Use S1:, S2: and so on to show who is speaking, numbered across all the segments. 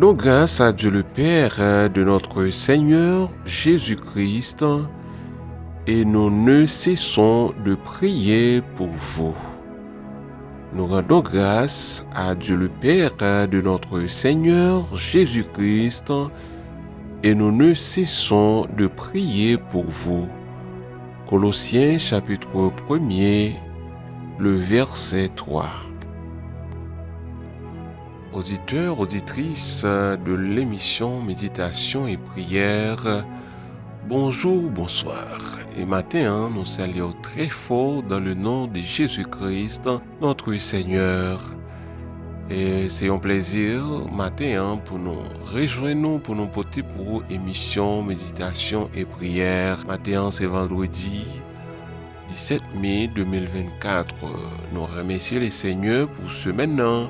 S1: rendons grâce à Dieu le Père de notre Seigneur Jésus-Christ et nous ne cessons de prier pour vous. Nous rendons grâce à Dieu le Père de notre Seigneur Jésus-Christ et nous ne cessons de prier pour vous. Colossiens chapitre 1er, le verset 3. Auditeurs, auditrices de l'émission Méditation et Prière, bonjour, bonsoir. Et matin, nous saluons très fort dans le nom de Jésus-Christ, notre Seigneur. Et c'est un plaisir matin pour nous rejoindre pour nous porter pour émission Méditation et Prière. Matin, c'est vendredi 17 mai 2024. Nous remercions le Seigneur pour ce maintenant.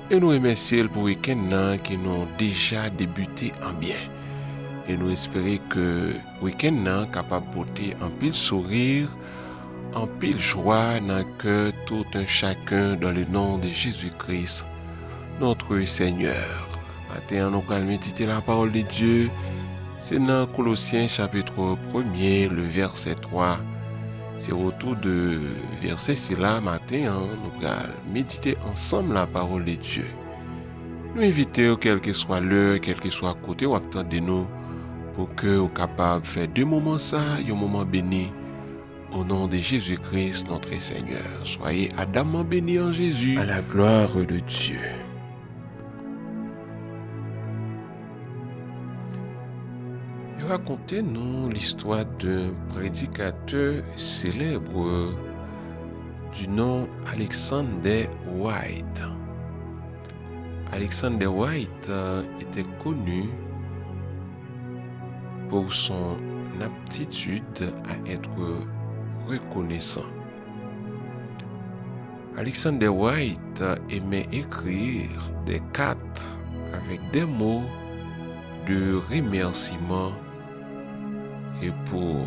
S1: Et nous remercions pour le week-end qui nous déjà débuté en bien. Et nous espérons que le week-end capable de porter un pile sourire, un pile joie dans le cœur tout un chacun dans le nom de Jésus-Christ, notre Seigneur. Maintenant, nous allons méditer la parole de Dieu. C'est dans Colossiens chapitre 1er, le verset 3. C'est autour de verset 6 là, matin, nous allons méditer ensemble la parole de Dieu. Nous invitons, quel que soit l'heure, quel que soit le côté où attendez nous, pour que vous soyez capable de faire deux moments ça, un moment béni, au nom de Jésus-Christ, notre Seigneur. Soyez adamant bénis en Jésus, à la gloire de Dieu. Racontez-nous l'histoire d'un prédicateur célèbre du nom Alexander White. Alexander White était connu pour son aptitude à être reconnaissant. Alexander White aimait écrire des cartes avec des mots de remerciement et pour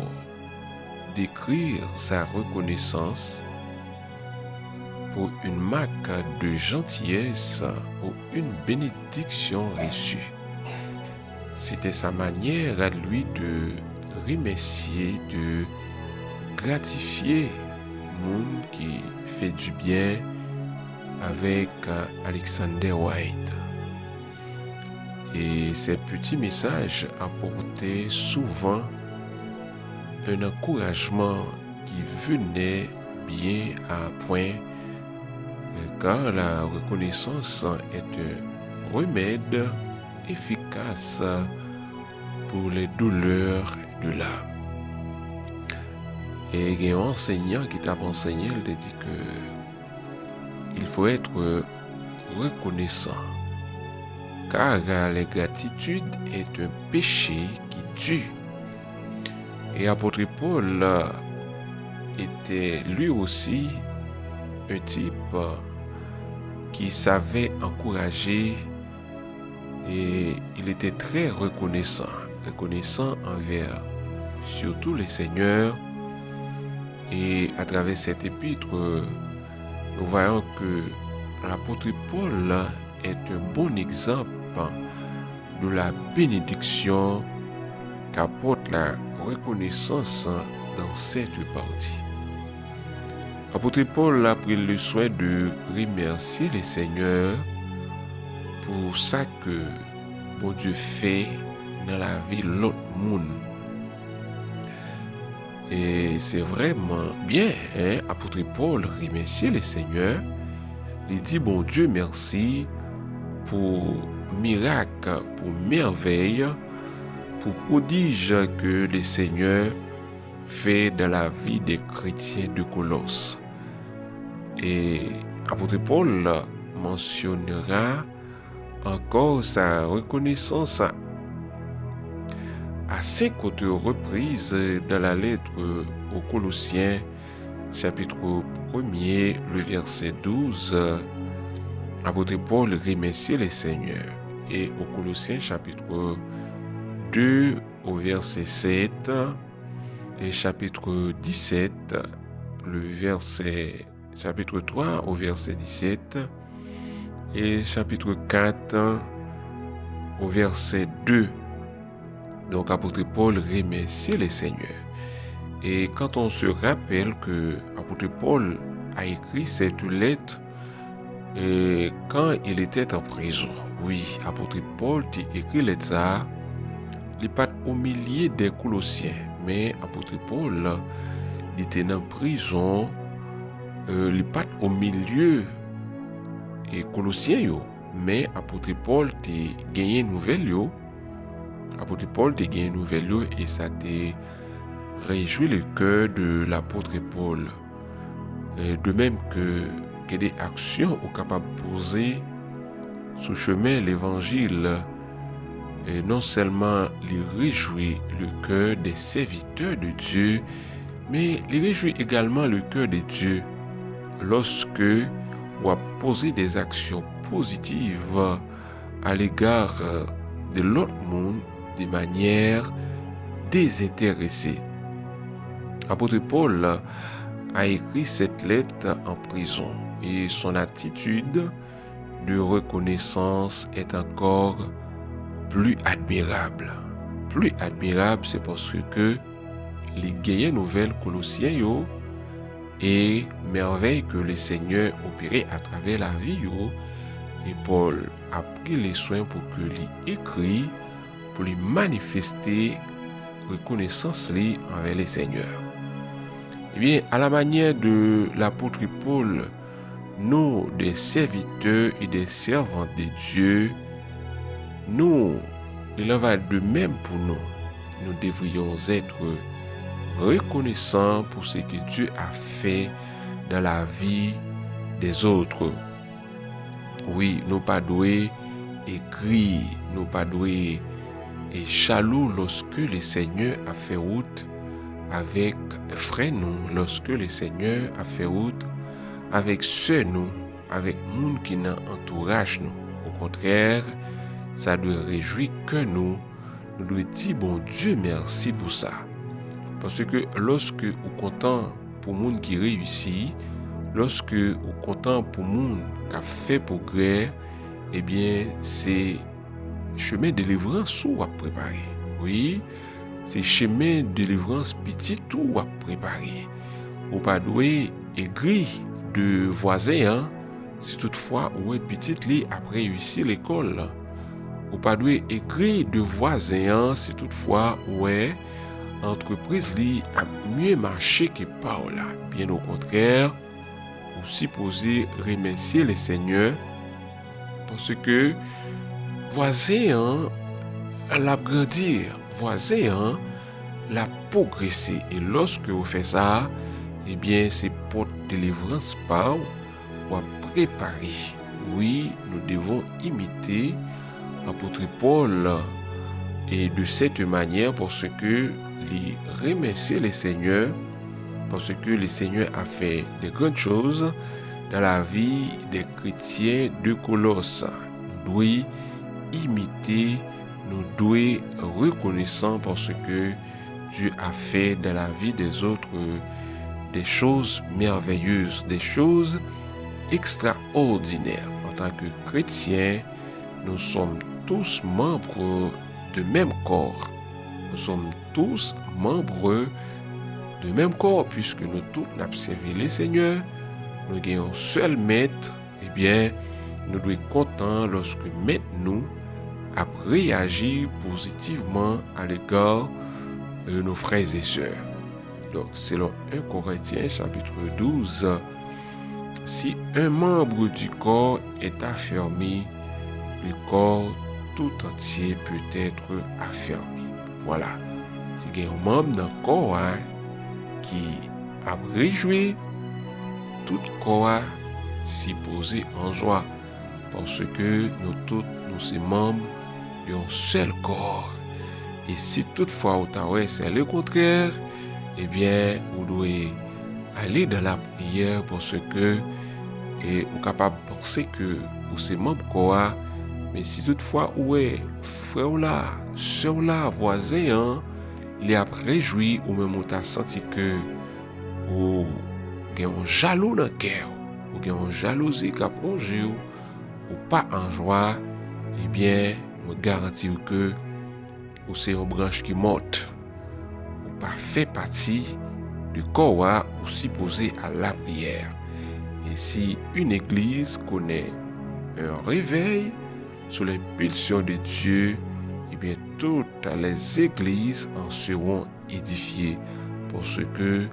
S1: décrire sa reconnaissance pour une marque de gentillesse ou une bénédiction reçue. C'était sa manière à lui de remercier, de gratifier le monde qui fait du bien avec Alexander White. Et ces petits messages apportaient souvent un encouragement qui venait bien à point, car la reconnaissance est un remède efficace pour les douleurs de l'âme. Et il y a un enseignant qui t'a enseigné, il te dit que il faut être reconnaissant, car l'ingratitude est un péché qui tue. Et apôtre Paul était lui aussi un type qui savait encourager et il était très reconnaissant envers surtout les seigneurs. Et à travers cette épître, nous voyons que l'apôtre Paul est un bon exemple de la bénédiction qu'apporte la reconnaissance dans cette partie. L'apôtre Paul a pris le soin de remercier les seigneurs pour ça que bon Dieu fait dans la vie de l'autre monde. Et c'est vraiment bien, apôtre Paul remercier les seigneurs. Il dit bon Dieu merci pour miracle, pour merveille, pour prodige que le Seigneur fait dans la vie des chrétiens de Colosse. Et apôtre Paul mentionnera encore sa reconnaissance à 5 autres reprises dans la lettre aux Colossiens, chapitre 1er, le verset 12. Apôtre Paul remercie les seigneurs. Et aux Colossiens, chapitre 2, au verset 7, et chapitre 17, chapitre 3 au verset 17, et chapitre 4 au verset 2. Donc, apôtre Paul remercie le Seigneur. Et quand on se rappelle que apôtre Paul a écrit cette lettre quand il était en prison. Oui, apôtre Paul a écrit lettre ça, il n'est pas au milieu des Colossiens, mais apôtre Paul, il était en prison, il n'est pas au milieu des Colossiens, mais apôtre Paul a gagné une nouvelle. Apôtre Paul a gagné une nouvelle et ça a réjoui le cœur de l'apôtre Paul. De même que des actions sont capables de poser sur chemin l'évangile, et non seulement les réjouit le cœur des serviteurs de Dieu, mais les réjouit également le cœur de Dieu lorsque on a posé des actions positives à l'égard de l'autre monde de manière désintéressée. Apôtre Paul a écrit cette lettre en prison et son attitude de reconnaissance est encore plus admirable. Plus admirable, c'est parce que les gagnants nouvelles Colossiens et merveille que le Seigneur opérait à travers la vie et Paul a pris les soins pour que lui écrit, pour lui manifester reconnaissance envers le Seigneur. Eh bien, à la manière de l'apôtre Paul, nous, des serviteurs et des servants de Dieu, il en va de même pour nous. Nous devrions être reconnaissants pour ce que Dieu a fait dans la vie des autres. Oui, nous pas doués écrire, nous pas doués et jaloux lorsque le Seigneur a fait route avec frères nous, lorsque le Seigneur a fait route avec ceux nous, avec monde qui nous entourage nous. Au contraire, ça doit réjouir que nous devons dire bon Dieu merci pour ça. Parce que lorsque nous content pour monde qui réussit, lorsque nous content pour monde qui a fait progrès, eh bien c'est chemin de délivrance ou à préparer. Oui, c'est chemin de délivrance petit ou à préparer. Ou pas doué aigri de voisin, si toutefois ou est petite li après réussir l'école. Ou pas doué aigri de voisin, si toutefois ou est entreprise li a mieux marché que Paola. Bien au contraire, ou supposé remercier le Seigneur parce que voisin l'a grandir, voisin l'a progresser. Et lorsque vous faites ça, eh bien, c'est pour délivrance par ou à préparer. Oui, nous devons imiter l'apôtre Paul et de cette manière parce que les remercier le Seigneur, parce que le Seigneur a fait de grandes choses dans la vie des chrétiens de Colosse. Nous devons imiter, nous devons reconnaissant parce que Dieu a fait dans la vie des autres des choses merveilleuses, des choses extraordinaires. En tant que chrétiens, nous sommes tous membres de même corps. Nous sommes tous membres de même corps puisque nous tous n'avons servi le Seigneur. Nous avons un seul maître. Eh bien, nous devons être contents lorsque maître nous a réagi positivement à l'égard de nos frères et sœurs. Donc, selon 1 Corinthiens chapitre 12, si un membre du corps est affermi, le corps tout entier peut être affermi. Voilà. Si il y a un membre dans le corps qui a réjoui, tout corps s'y poser en joie parce que nous tous, nous sommes membres d'un seul corps. Et si toutefois c'est le contraire, eh bien, vous devez aller dans la prière parce que vous êtes capable de penser que vous êtes membre corps. Mais si toutefois, frère là, soeur là, voisin, il a réjoui ou même vous avez senti que vous avez un jaloux dans le cœur, vous avez une jalousie qui a plongé ou pas en joie, eh bien, me garantir que ou c'est une branche qui morte, ou pas fait partie du corps ou supposé à la prière. Et si une église connaît un réveil sous l'impulsion de Dieu, eh bien toutes les églises en seront édifiées, parce que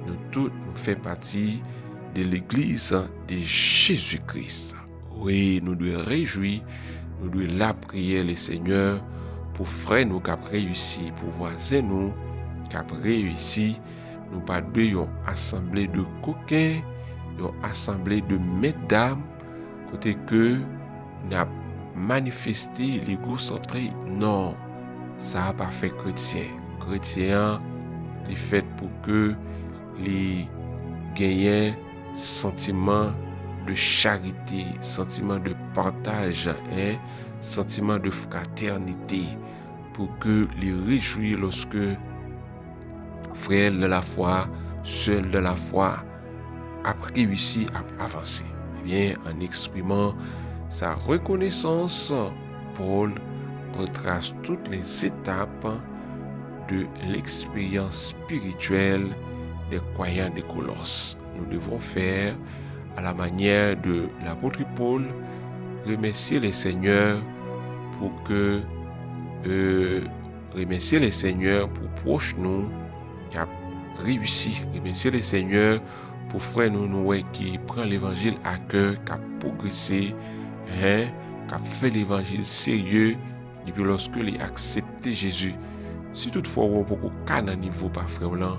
S1: nous tous nous faisons partie de l'église de Jésus-Christ. Oui, nous devons réjouir, nous devons la prier le Seigneur pour frères nous qui ont réussi, pour voisins nous qui ont réussi. Nous pas une assemblée de coquins, une assemblée de mesdames, côté que n'a manifesté l'égocentré. Non, ça n'a pas fait chrétien. Chrétien, il fait pour que les gagnent sentiment de charité, sentiment de partage, sentiment de fraternité, pour que les réjouir lorsque frère de la foi, seul de la foi, a réussi à avancer. Eh bien, en exprimant sa reconnaissance, Paul retrace toutes les étapes de l'expérience spirituelle des croyants de Colosse. Nous devons faire, à la manière de l'apôtre Paul, remercier le Seigneur pour que remercier le Seigneur pour proche nous qui a réussi, remercier le Seigneur pour frère nous qui prend l'évangile à cœur, qui a progressé, qui a fait l'évangile sérieux, et puis lorsque il a accepté Jésus. Si toutefois on peut qu'à un niveau par frère là,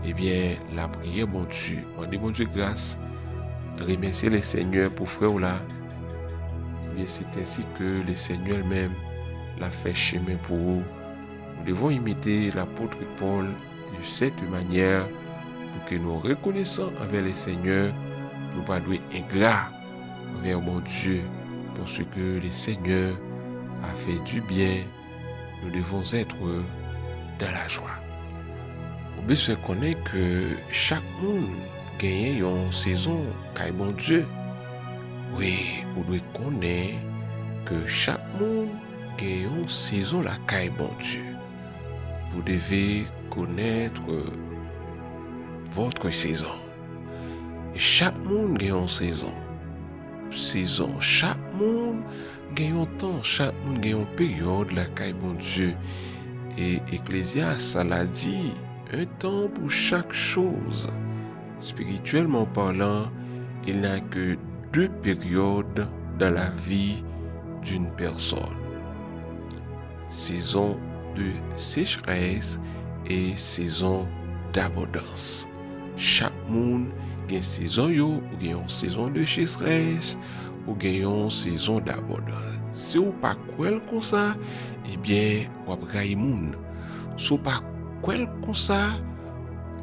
S1: eh bien la prière bon Dieu, demander bon Dieu grâce, remercier le Seigneur pour frère là. Eh bien c'est ainsi que le Seigneur même l'a fait chemin pour vous. Nous devons imiter l'apôtre Paul de cette manière pour que nous reconnaissons envers le Seigneur, nous ne pas être ingrats envers mon Dieu, parce que le Seigneur a fait du bien, nous devons être dans la joie. On peut se connaître que chaque monde gagne une saison qu'est bon Dieu. Oui, vous devez connaître que chaque monde gagne une saison la qu'est bon Dieu. Vous devez connaître votre saison. Et chaque monde gagne une saison. Chaque monde gagne un temps, chaque monde gagne une période la qu'est bon Dieu. Et Ecclésiaste l'a dit, un temps pour chaque chose. Spirituellement parlant, il n'y a que 2 périodes dans la vie d'une personne. Saison de sécheresse et saison d'abondance. Chaque monde a une saison ou une saison de sécheresse ou une saison d'abondance. Si vous pas croire comme ça, eh bien, vous avez monde. Si vous pas croire comme ça,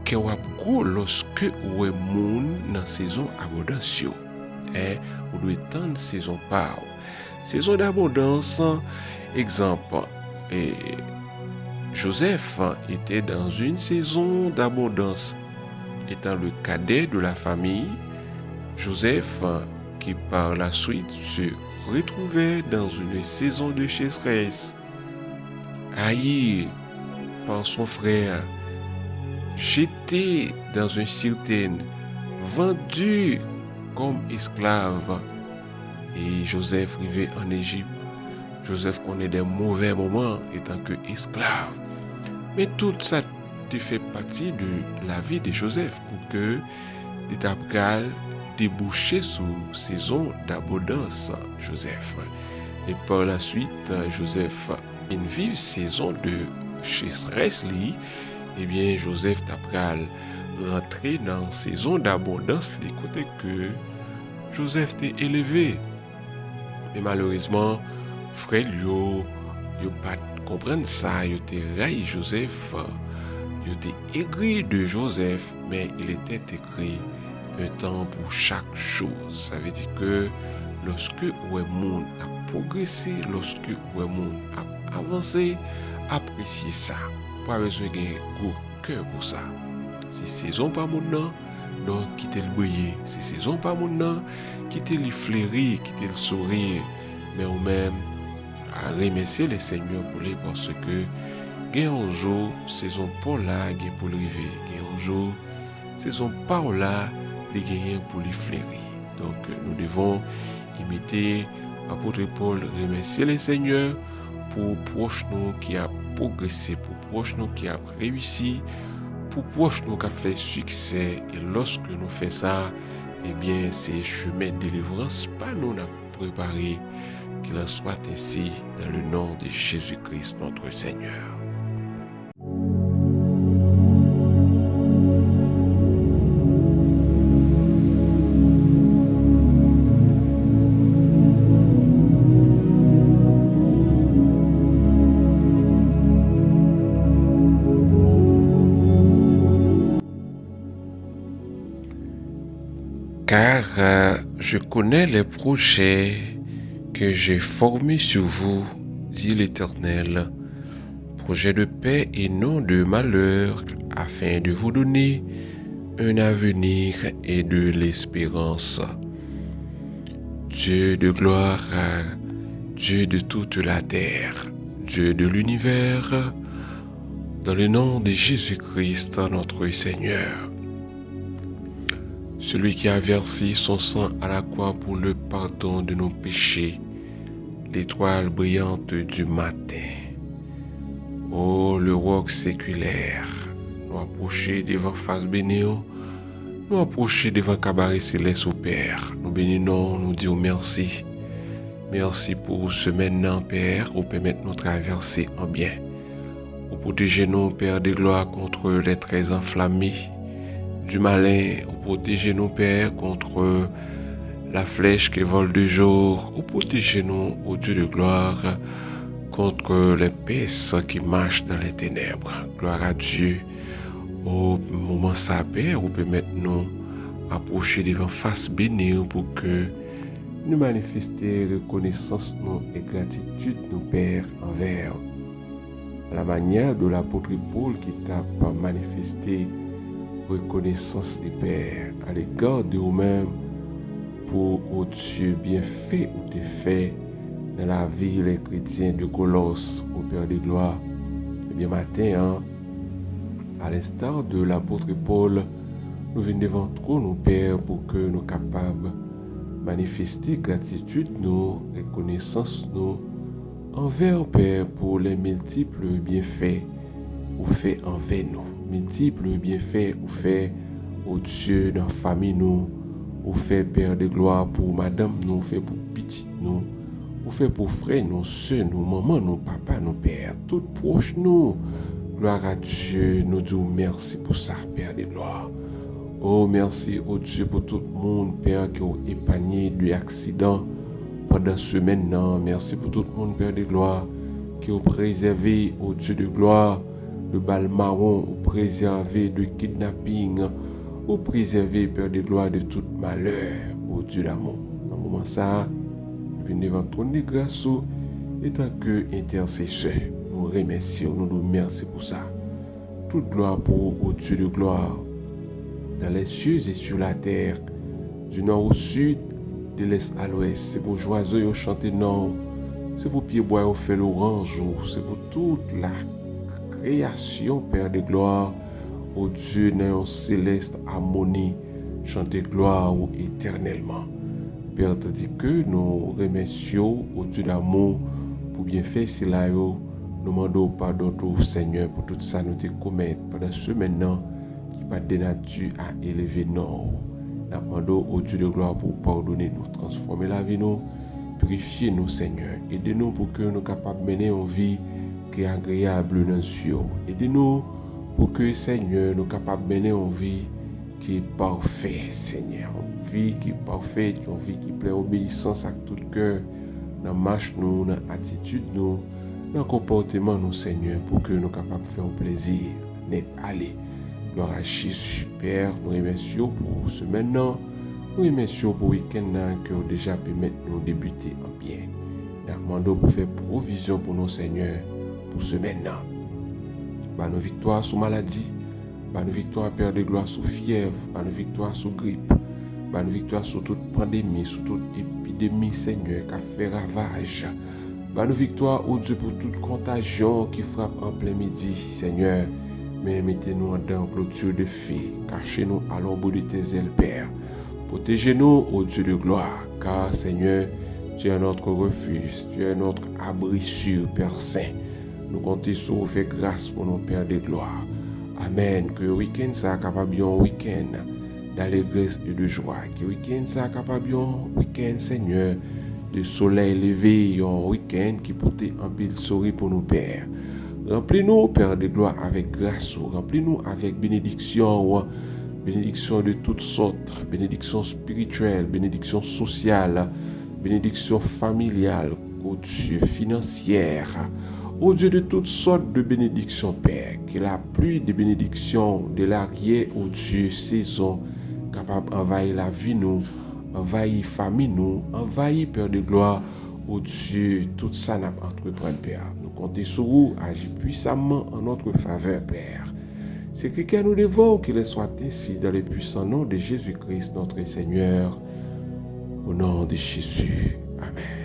S1: que vous avez gros lorsque vous avez monde dans saison d'abondance. Vous devez attendre saison par. Saison d'abondance, exemple, Joseph était dans une saison d'abondance. Étant le cadet de la famille, Joseph, qui par la suite se retrouvait dans une saison de sécheresse, haï par son frère, jeté dans une citerne, vendu comme esclave. Et Joseph arrivé en Égypte. Joseph connaît des mauvais moments étant que esclave. Mais tout ça fait partie de la vie de Joseph pour que l'état déboucher sur saison d'abondance Joseph. Et par la suite, Joseph une vive saison de sécheresse li, eh bien Joseph t'apral rentrer dans saison d'abondance les côtés que Joseph t'est élevé. Mais malheureusement, frère yo pas comprendre ça, yo t'est raille Joseph, yo t'est aigri de Joseph, mais il était écrit un temps pour chaque chose. Ça veut dire que lorsque le monde a progressé, lorsque le monde a avancé, appréciez ça. Pas besoin de gros cœur pour ça. Si saison pas mon nom, donc quittez le briller. Si saison pas mon nom, quittez le fleurir, quittez le sourire. Mais ou même à remercier le Seigneur pour lui parce que il y a un jour, saison pour là, pour le river. Il y a un jour, saison par là, les gagnants pour les fleurir. Donc, nous devons imiter l'apôtre Paul, remercier le Seigneur pour proche nous qui a progressé, pour proche nous qui a réussi, pour proche nous qui a fait succès. Et lorsque nous faisons ça, eh bien, c'est chemin de délivrance, pas nous n'a préparé, qu'il en soit ainsi dans le nom de Jésus-Christ, notre Seigneur. Car je connais les projets que j'ai formés sur vous, dit l'Éternel, projets de paix et non de malheur, afin de vous donner un avenir et de l'espérance. Dieu de gloire, Dieu de toute la terre, Dieu de l'univers, dans le nom de Jésus-Christ, notre Seigneur, celui qui a versé son sang à la croix pour le pardon de nos péchés, l'étoile brillante du matin. Oh, le roc séculaire, nous approcher devant face bénéo, nous approcher devant cabaret céleste au Père. Nous bénissons, nous disons merci. Merci pour ce maintenant, Père, pour permettre nous traverser en bien. Pour protéger nous, Père de gloire, contre les traits enflammés du malin, pour protéger nous, Père, contre la flèche qui vole de jour, pour protéger nous, ô Dieu de gloire, contre les pestes qui marchent dans les ténèbres. Gloire à Dieu. Au moment ça, Père, vous permettez nous approcher devant face bénie pour que nous manifester reconnaissance nous et gratitude nous, Père, envers la manière de l'apôtre Paul qui t'a manifesté reconnaissance des Pères à l'égard de vous-même pour ô Dieu bienfait ou des faits dans la vie les chrétiens de Colosse, au Père de gloire. Et bien matin, à l'instar de l'apôtre Paul, nous venons devant trop nos Pères pour que nous capables de manifester gratitude, nous, reconnaissance, nous, envers Père pour les multiples bienfaits ou faits envers nous. Multiples bienfaits ou faits au Dieu dans la famille nous, ou fait Père de gloire pour madame nous, ou fait pour petit nous, ou fait pour frère nous, soeurs nous, maman nous, papa nous, Père, tout proche nous. Gloire à Dieu, nous disons merci pour ça, Père de gloire. Oh, merci au Dieu pour tout le monde, Père, qui ont épargné de l'accident pendant ce maintenant. Merci pour tout le monde, Père de gloire, qui ont préservé au Dieu de gloire de balles marron, ou préservé de kidnapping, ou préservé, Père de gloire, de tout malheur, au Dieu d'amour. Dans le moment ça, venez devant ton de grâce, et tant que intercesseur, nous remercions, nous nous remercions pour ça. Toute gloire pour au Dieu de gloire, dans les cieux et sur la terre, du nord au sud, de l'est à l'ouest. C'est pour joyeux au chanter non, c'est pour pieds bois au fait l'orange, c'est pour toute la création, Père de gloire, au Dieu dans céleste harmonie, chanter gloire éternellement. Père, tandis que nous remercions au Dieu d'amour pour bien faire cela, nous demandons pardon au Seigneur pour tout ça nous te commettre pendant ce maintenant qui pas de nature à élever nous. Nous demandons au Dieu de gloire pour pardonner nous, transformer la vie nous, purifier nous, Seigneur. Aidez-nous pour que nous soyons capables de mener une vie qui est agréable dans Dieu. Aidez-nous pour que, Seigneur, nous soyons capables de mener une vie qui est parfaite, Seigneur. Une vie qui est parfaite, une vie qui plaît obéissance à tout cœur, dans la marche nous, dans l'attitude nous, dans le comportement nous, Seigneur, pour que nous soyons capables de faire un plaisir, net aller. Gloire à Jésus, Père, nous remercions pour ce maintenant. Nous remercions pour le week-end que nous déjà permettre de nous débuter en bien. Nous demandons pour faire provision pour nos Seigneurs pour ce maintenant. Bah, nos victoires sous maladie, bah, nos victoires, Père de gloire, sous fièvre, bah, nos victoires sous grippe, bah, nos victoires sur toute pandémie, sur toute épidémie, Seigneur, qui a fait ravage Bah nous victoire, oh Dieu, pour toute contagion qui frappe en plein midi, Seigneur. Mais mettez-nous en clôture de feu. Cachez-nous à l'ombre de tes ailes, Père. Protégez-nous, ô Dieu de gloire, car Seigneur, tu es notre refuge, tu es notre abri sûr, Père Saint. Nous comptons sur vous, faire grâce pour nos Pères de gloire. Amen. Que le week-end soit capable un week-end d'allégresse et de joie. Que le week-end soit capable un week-end, Seigneur, de soleil levé, un week-end qui peut en pile sourire pour nos pères. Remplis-nous, Père de gloire, avec grâce. Remplis-nous avec bénédiction. Bénédiction de toutes sortes. Bénédiction spirituelle, bénédiction sociale, bénédiction familiale, ô Dieu, financière. Ô Dieu, de toutes sortes de bénédictions, Père. Que la pluie de bénédictions de l'arrière, ô Dieu, saison, capable d'envahir la vie, nous, envahir famille, nous, envahir, Père de gloire, ô Dieu, tout ça n'a pas entrepris, Père. Nous comptons sur vous, agir puissamment en notre faveur, Père. C'est que nous devons qu'il soit ainsi dans le puissant nom de Jésus-Christ, notre Seigneur, au nom de Jésus. Amen.